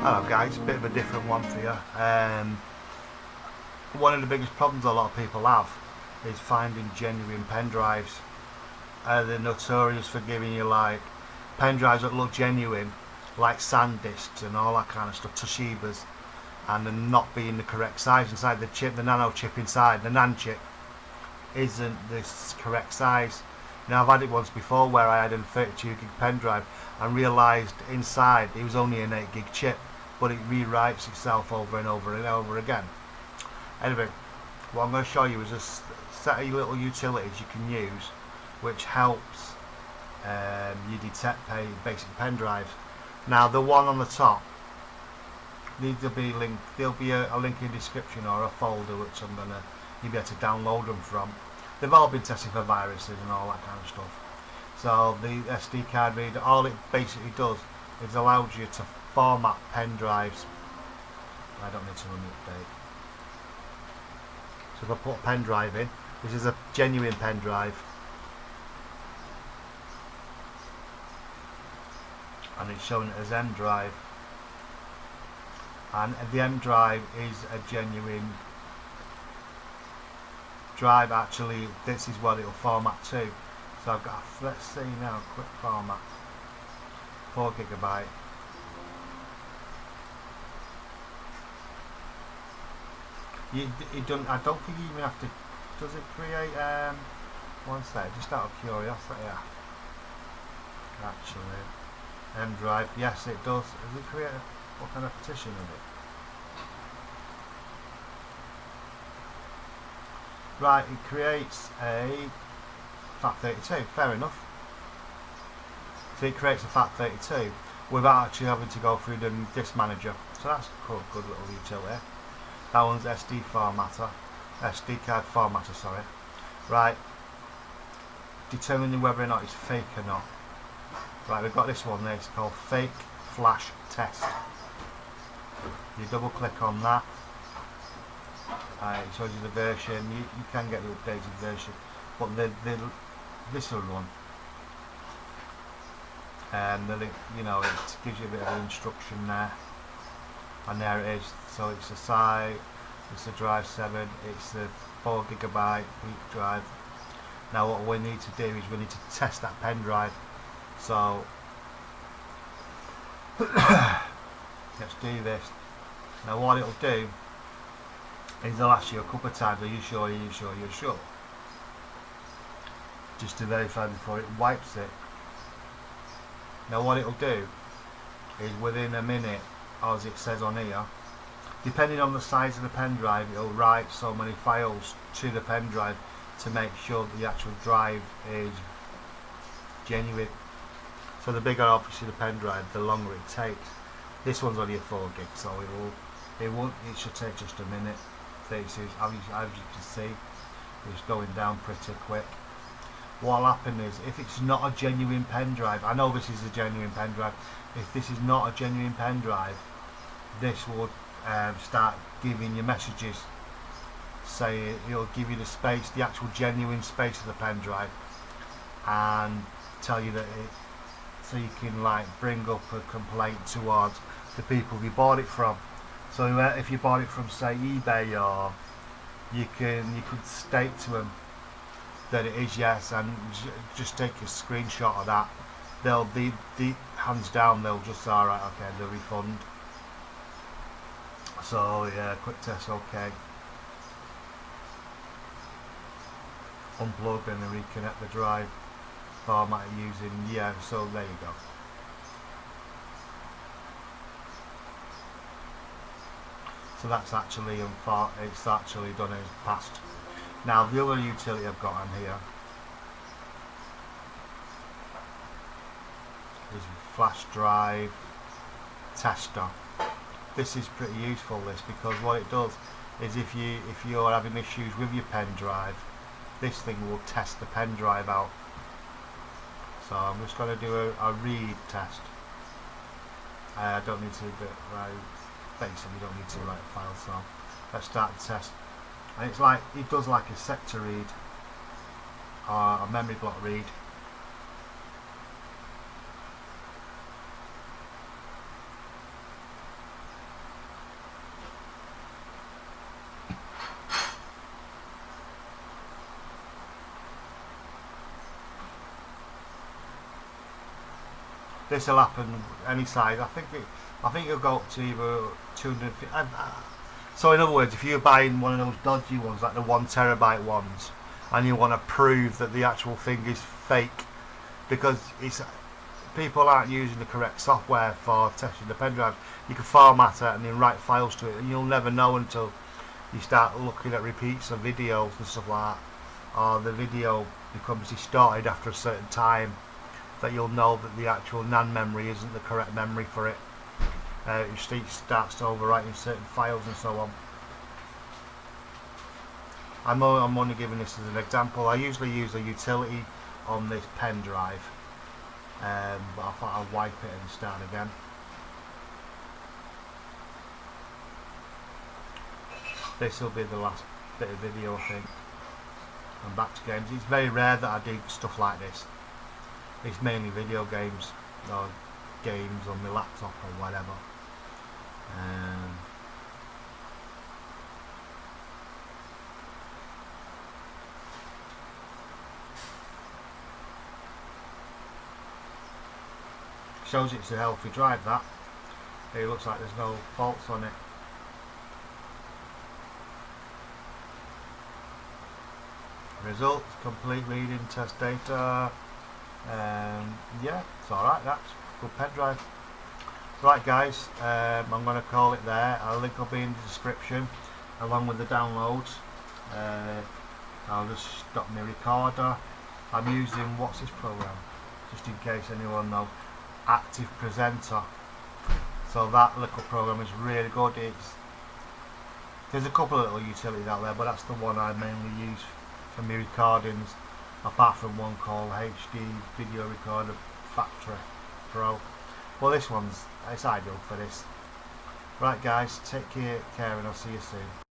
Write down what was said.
Hello guys, a bit of a different one for you. One of the biggest problems a lot of people have is finding genuine pen drives. They're notorious for giving you like pen drives that look genuine, like SanDisks and all that kind of stuff, Toshibas, and them not being the correct size inside the chip. The nano chip inside, the NAND chip, isn't the correct size. Now I've had it once before where I had a 32 gig pen drive and realised inside it was only an 8 gig chip, but it rewrites itself over and over and over again. Anyway, what I'm going to show you is a set of little utilities you can use which helps you detect basic pen drives. Now the one on the top, there'll be a link in the description or a folder which you'll be able to download them from. They've all been tested for viruses and all that kind of stuff. So the SD card reader, all it basically does is allows you to format pen drives. I don't need to run the update. So if I put a pen drive in, this is a genuine pen drive, and it's showing it as M drive, and the M drive is a genuine drive. Actually, this is what it'll format to. So I've got, let's see now, quick format, 4 GB. I don't think you even have to. Does it create? One sec, just out of curiosity. Actually, M drive. Yes, it does. Does it create? What kind of partition is it? Right, it creates a FAT32. Fair enough. So it creates a FAT32 without actually having to go through the disk manager. So that's cool, good little utility. That one's SD card formatter, sorry. Right, determining whether or not it's fake or not. Right, we've got this one there, it's called Fake Flash Test. You double click on that, it shows you the version. You can get the updated version, but this will run. And the link, it gives you a bit of an instruction there. And there it is. So it's a size, it's a drive 7, it's a 4 GB boot drive. Now what we need to do is we need to test that pen drive. So let's do this. Now what it'll do is they'll ask you a couple of times, are you sure, are you sure, you're sure? Just to verify before it wipes it. Now what it'll do is within a minute, as it says on here, depending on the size of the pen drive, it'll write so many files to the pen drive to make sure that the actual drive is genuine. So the bigger obviously the pen drive, the longer it takes. This one's only a 4 gig, so it should take just a minute. 36, as you can see, it's going down pretty quick. What'll happen is, if it's not a genuine pen drive, I know this is a genuine pen drive, if this is not a genuine pen drive, this will start giving you messages. Say it'll give you the space, the actual genuine space of the pen drive, and tell you that so you can like bring up a complaint towards the people you bought it from. So if you bought it from say eBay, or you could state to them that it is yes, and just take a screenshot of that. They'll be hands down, they'll just say alright, okay, the refund. So yeah, quick test, okay. Unplug and then reconnect the drive. Format using, yeah, so there you go. So that's actually it's actually done, as passed. Now the other utility I've got on here is flash drive tester. This is pretty useful, this, because what it does is if you're having issues with your pen drive, this thing will test the pen drive out. So I'm just going to do a read test. I don't need to do it, right, basically you don't need to write a file, so let's start the test. And it's like, it does like a sector read or a memory block read. This will happen any size. I think it'll go up to either 250. So in other words, if you're buying one of those dodgy ones, like the 1 TB ones, and you want to prove that the actual thing is fake, because people aren't using the correct software for testing the pen drive, you can format it and then write files to it, and you'll never know until you start looking at repeats of videos and stuff like that, or the video becomes distorted after a certain time, that you'll know that the actual NAND memory isn't the correct memory for it. It starts overwriting certain files and so on. I'm only giving this as an example. I usually use a utility on this pen drive, but I thought I'd wipe it and start again. This will be the last bit of video, I think. I'm back to games. It's very rare that I do stuff like this. It's mainly video games, or games on my laptop or whatever. Shows it's a healthy drive, that. It looks like there's no faults on it. Results, complete reading, test data. Yeah, it's alright, that's good pen drive. Right guys, I'm going to call it there. A link will be in the description along with the downloads. I'll just stop my recorder. I'm using, what's this program? Just in case anyone knows. Active Presenter. So that little program is really good. There's a couple of little utilities out there, but that's the one I mainly use for my recordings, apart from one called HD Video Recorder Factory Pro. Well, it's ideal for this. Right guys, take care and I'll see you soon.